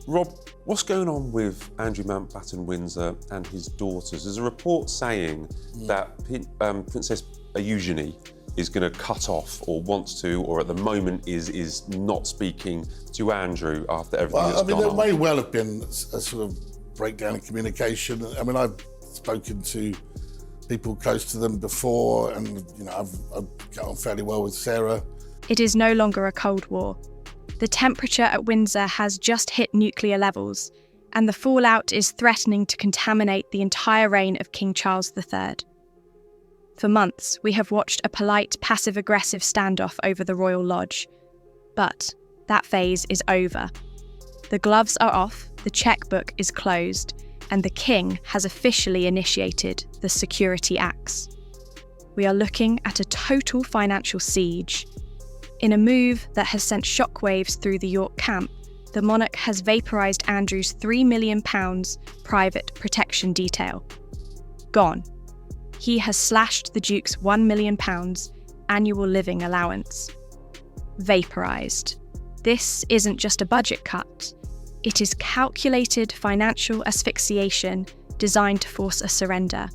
Rob, what's going on with Andrew Mountbatten Windsor and his daughters? There's a report saying that Princess Eugenie is going to cut off, or wants to, or at the moment is not speaking to Andrew after everything that's gone on. There may well have been a sort of breakdown in communication. I mean, I've spoken to people close to them before, and I've got on fairly well with Sarah. It is no longer a Cold War. The temperature at Windsor has just hit nuclear levels, and the fallout is threatening to contaminate the entire reign of King Charles III. For months, we have watched a polite, passive-aggressive standoff over the Royal Lodge. But that phase is over. The gloves are off, the chequebook is closed, and the King has officially initiated the Security Acts. We are looking at a total financial siege. In a move that has sent shockwaves through the York camp, the monarch has vaporised Andrew's £3 million private protection detail. Gone. He has slashed the Duke's £1 million annual living allowance. Vaporised. This isn't just a budget cut. It is calculated financial asphyxiation designed to force a surrender.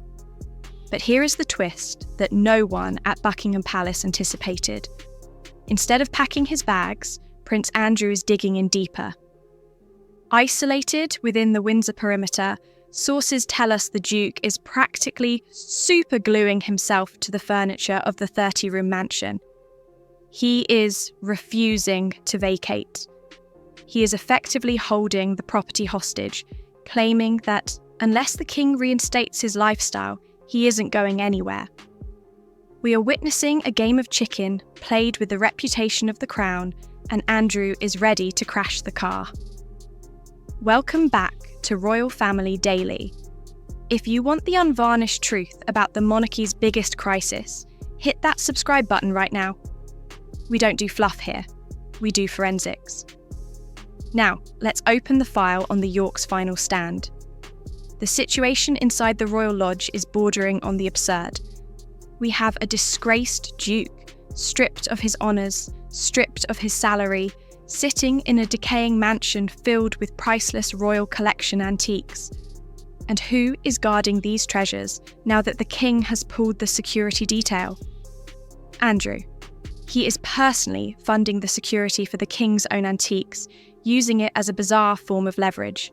But here is the twist that no one at Buckingham Palace anticipated. Instead of packing his bags, Prince Andrew is digging in deeper. Isolated within the Windsor perimeter, sources tell us the Duke is practically supergluing himself to the furniture of the 30-room mansion. He is refusing to vacate. He is effectively holding the property hostage, claiming that unless the King reinstates his lifestyle, he isn't going anywhere. We are witnessing a game of chicken played with the reputation of the crown, and Andrew is ready to crash the car. Welcome back to Royal Family Daily. If you want the unvarnished truth about the monarchy's biggest crisis, hit that subscribe button right now. We don't do fluff here, we do forensics. Now, let's open the file on the York's final stand. The situation inside the Royal Lodge is bordering on the absurd. We have a disgraced Duke, stripped of his honours, stripped of his salary, sitting in a decaying mansion filled with priceless royal collection antiques. And who is guarding these treasures now that the King has pulled the security detail? Andrew. He is personally funding the security for the King's own antiques, using it as a bizarre form of leverage.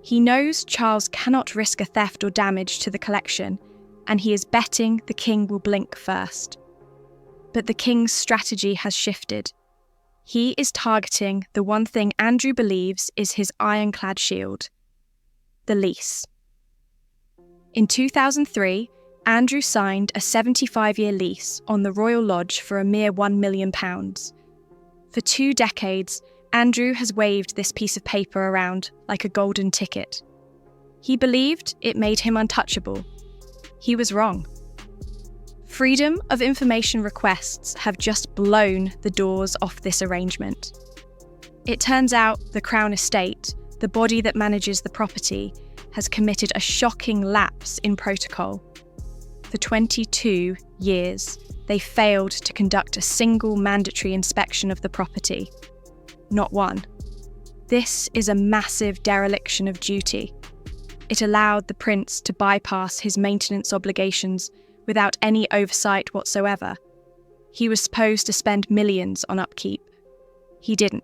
He knows Charles cannot risk a theft or damage to the collection, and he is betting the King will blink first. But the King's strategy has shifted. He is targeting the one thing Andrew believes is his ironclad shield: the lease. In 2003, Andrew signed a 75-year lease on the Royal Lodge for a mere £1 million. For 2 decades, Andrew has waved this piece of paper around like a golden ticket. He believed it made him untouchable. He was wrong. Freedom of information requests have just blown the doors off this arrangement. It turns out the Crown Estate, the body that manages the property, has committed a shocking lapse in protocol. For 22 years, they failed to conduct a single mandatory inspection of the property. Not one. This is a massive dereliction of duty. It allowed the prince to bypass his maintenance obligations without any oversight whatsoever. He was supposed to spend millions on upkeep. He didn't,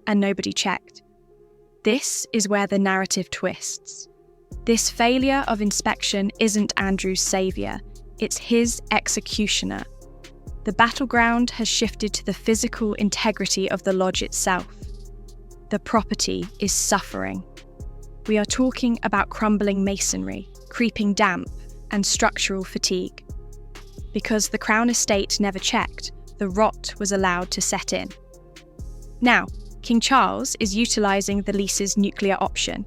and nobody checked. This is where the narrative twists. This failure of inspection isn't Andrew's saviour, it's his executioner. The battleground has shifted to the physical integrity of the lodge itself. The property is suffering. We are talking about crumbling masonry, creeping damp, and structural fatigue. Because the Crown Estate never checked, the rot was allowed to set in. Now, King Charles is utilising the lease's nuclear option.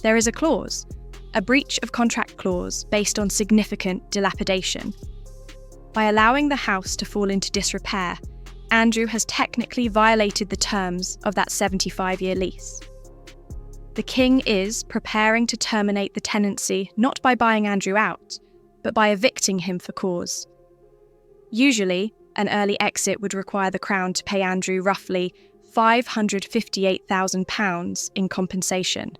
There is a clause, a breach of contract clause based on significant dilapidation. By allowing the house to fall into disrepair, Andrew has technically violated the terms of that 75-year lease. The King is preparing to terminate the tenancy not by buying Andrew out, but by evicting him for cause. Usually, an early exit would require the Crown to pay Andrew roughly £558,000 in compensation.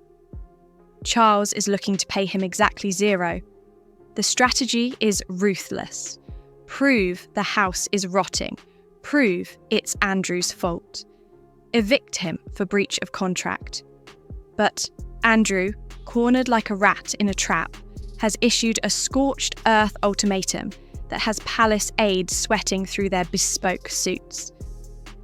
Charles is looking to pay him exactly zero. The strategy is ruthless. Prove the house is rotting. Prove it's Andrew's fault. Evict him for breach of contract. But Andrew, cornered like a rat in a trap, has issued a scorched earth ultimatum that has palace aides sweating through their bespoke suits.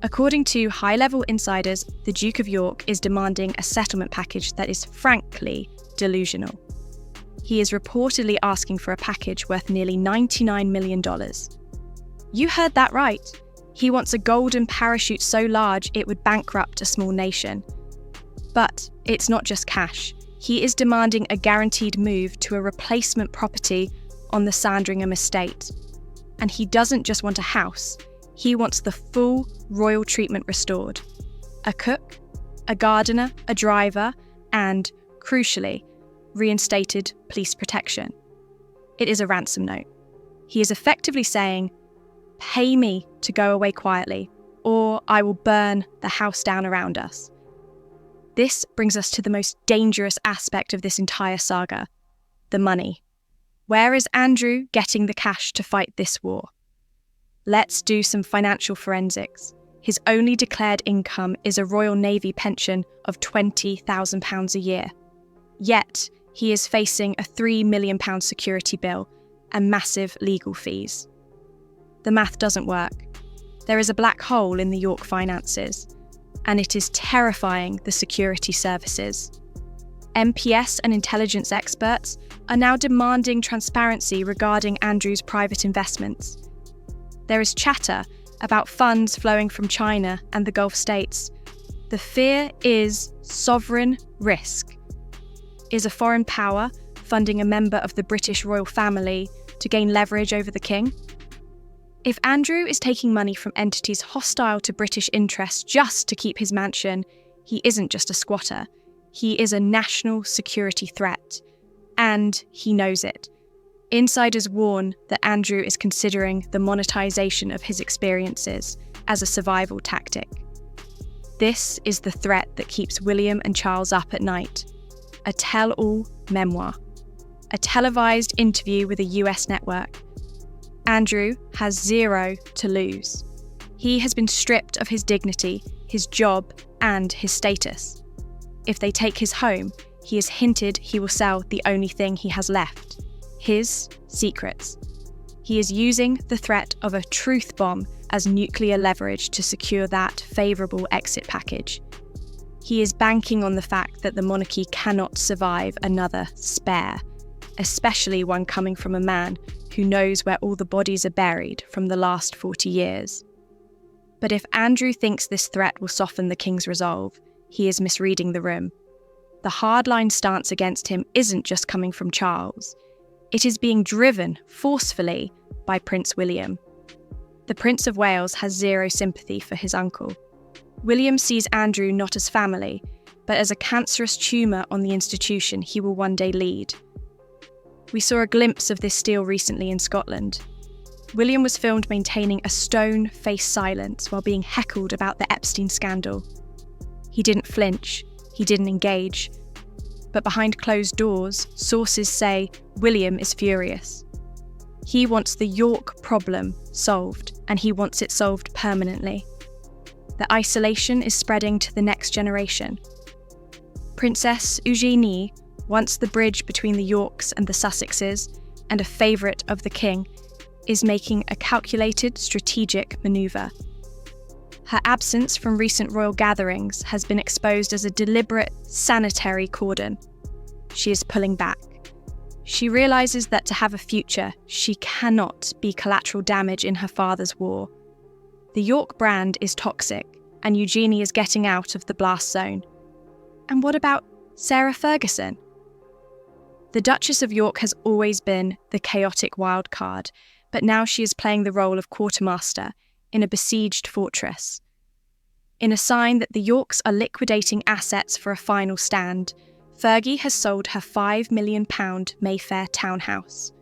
According to high-level insiders, the Duke of York is demanding a settlement package that is frankly delusional. He is reportedly asking for a package worth nearly $99 million. You heard that right. He wants a golden parachute so large it would bankrupt a small nation. But it's not just cash. He is demanding a guaranteed move to a replacement property on the Sandringham estate. And he doesn't just want a house. He wants the full royal treatment restored. A cook, a gardener, a driver, and, crucially, reinstated police protection. It is a ransom note. He is effectively saying, pay me to go away quietly, or I will burn the house down around us. This brings us to the most dangerous aspect of this entire saga, the money. Where is Andrew getting the cash to fight this war? Let's do some financial forensics. His only declared income is a Royal Navy pension of £20,000 a year. Yet, he is facing a £3 million security bill and massive legal fees. The math doesn't work. There is a black hole in the York finances, and it is terrifying the security services. MPS and intelligence experts are now demanding transparency regarding Andrew's private investments. There is chatter about funds flowing from China and the Gulf states. The fear is sovereign risk. Is a foreign power funding a member of the British royal family to gain leverage over the king? If Andrew is taking money from entities hostile to British interests just to keep his mansion, he isn't just a squatter. He is a national security threat. And he knows it. Insiders warn that Andrew is considering the monetization of his experiences as a survival tactic. This is the threat that keeps William and Charles up at night. A tell-all memoir. A televised interview with a US network. Andrew has zero to lose. He has been stripped of his dignity, his job, and his status. If they take his home, he has hinted he will sell the only thing he has left. His secrets. He is using the threat of a truth bomb as nuclear leverage to secure that favourable exit package. He is banking on the fact that the monarchy cannot survive another spare, especially one coming from a man who knows where all the bodies are buried from the last 40 years. But if Andrew thinks this threat will soften the king's resolve, he is misreading the room. The hardline stance against him isn't just coming from Charles. It is being driven forcefully by Prince William. The Prince of Wales has zero sympathy for his uncle. William sees Andrew not as family, but as a cancerous tumour on the institution he will one day lead. We saw a glimpse of this steel recently in Scotland. William was filmed maintaining a stone-faced silence while being heckled about the Epstein scandal. He didn't flinch, he didn't engage. But behind closed doors, sources say William is furious. He wants the York problem solved, and he wants it solved permanently. The isolation is spreading to the next generation. Princess Eugenie, once the bridge between the Yorks and the Sussexes, and a favourite of the king, is making a calculated strategic manoeuvre. Her absence from recent royal gatherings has been exposed as a deliberate sanitary cordon. She is pulling back. She realises that to have a future, she cannot be collateral damage in her father's war. The York brand is toxic, and Eugenie is getting out of the blast zone. And what about Sarah Ferguson? The Duchess of York has always been the chaotic wild card, but now she is playing the role of quartermaster in a besieged fortress. In a sign that the Yorks are liquidating assets for a final stand, Fergie has sold her £5 million Mayfair townhouse.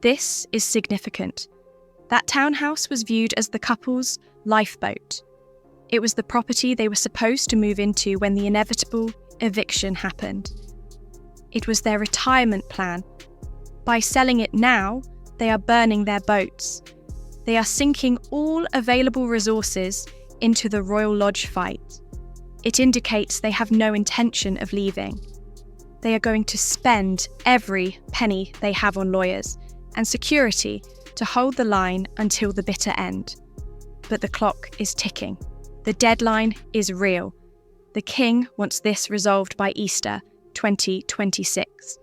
This is significant. That townhouse was viewed as the couple's lifeboat. It was the property they were supposed to move into when the inevitable eviction happened. It was their retirement plan. By selling it now, they are burning their boats. They are sinking all available resources into the Royal Lodge fight. It indicates they have no intention of leaving. They are going to spend every penny they have on lawyers and security to hold the line until the bitter end. But the clock is ticking. The deadline is real. The king wants this resolved by Easter 2026.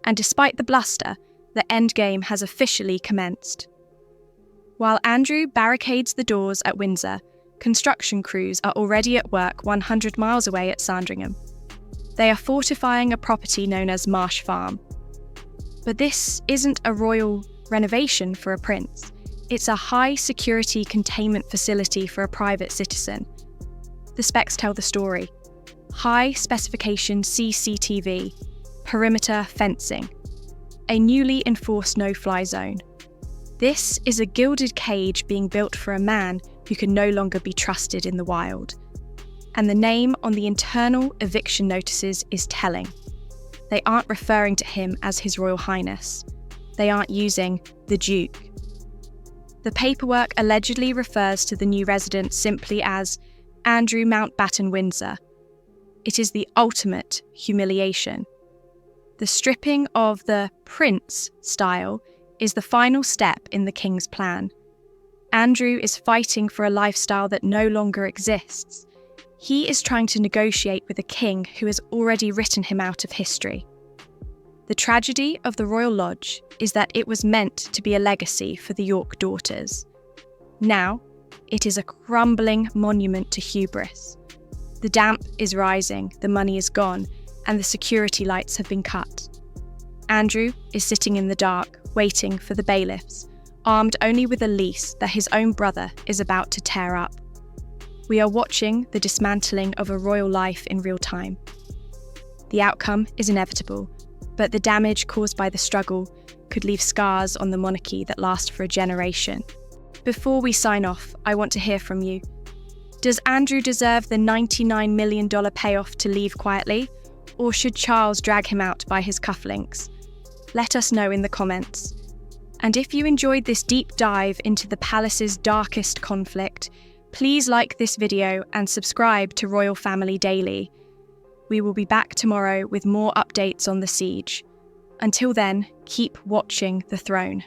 And despite the bluster, the endgame has officially commenced. While Andrew barricades the doors at Windsor, construction crews are already at work 100 miles away at Sandringham. They are fortifying a property known as Marsh Farm. But this isn't a royal renovation for a prince. It's a high-security containment facility for a private citizen. The specs tell the story. High-specification CCTV, perimeter fencing, a newly enforced no-fly zone. This is a gilded cage being built for a man who can no longer be trusted in the wild. And the name on the internal eviction notices is telling. They aren't referring to him as His Royal Highness. They aren't using the Duke. The paperwork allegedly refers to the new resident simply as Andrew Mountbatten Windsor. It is the ultimate humiliation. The stripping of the prince style is the final step in the king's plan. Andrew is fighting for a lifestyle that no longer exists. He is trying to negotiate with a king who has already written him out of history. The tragedy of the Royal Lodge is that it was meant to be a legacy for the York daughters. Now, it is a crumbling monument to hubris. The damp is rising, the money is gone, and the security lights have been cut. Andrew is sitting in the dark, waiting for the bailiffs, armed only with a lease that his own brother is about to tear up. We are watching the dismantling of a royal life in real time. The outcome is inevitable, but the damage caused by the struggle could leave scars on the monarchy that last for a generation. Before we sign off, I want to hear from you. Does Andrew deserve the $99 million payoff to leave quietly, or should Charles drag him out by his cufflinks? Let us know in the comments. And if you enjoyed this deep dive into the palace's darkest conflict, please like this video and subscribe to Royal Family Daily. We will be back tomorrow with more updates on the siege. Until then, keep watching the throne.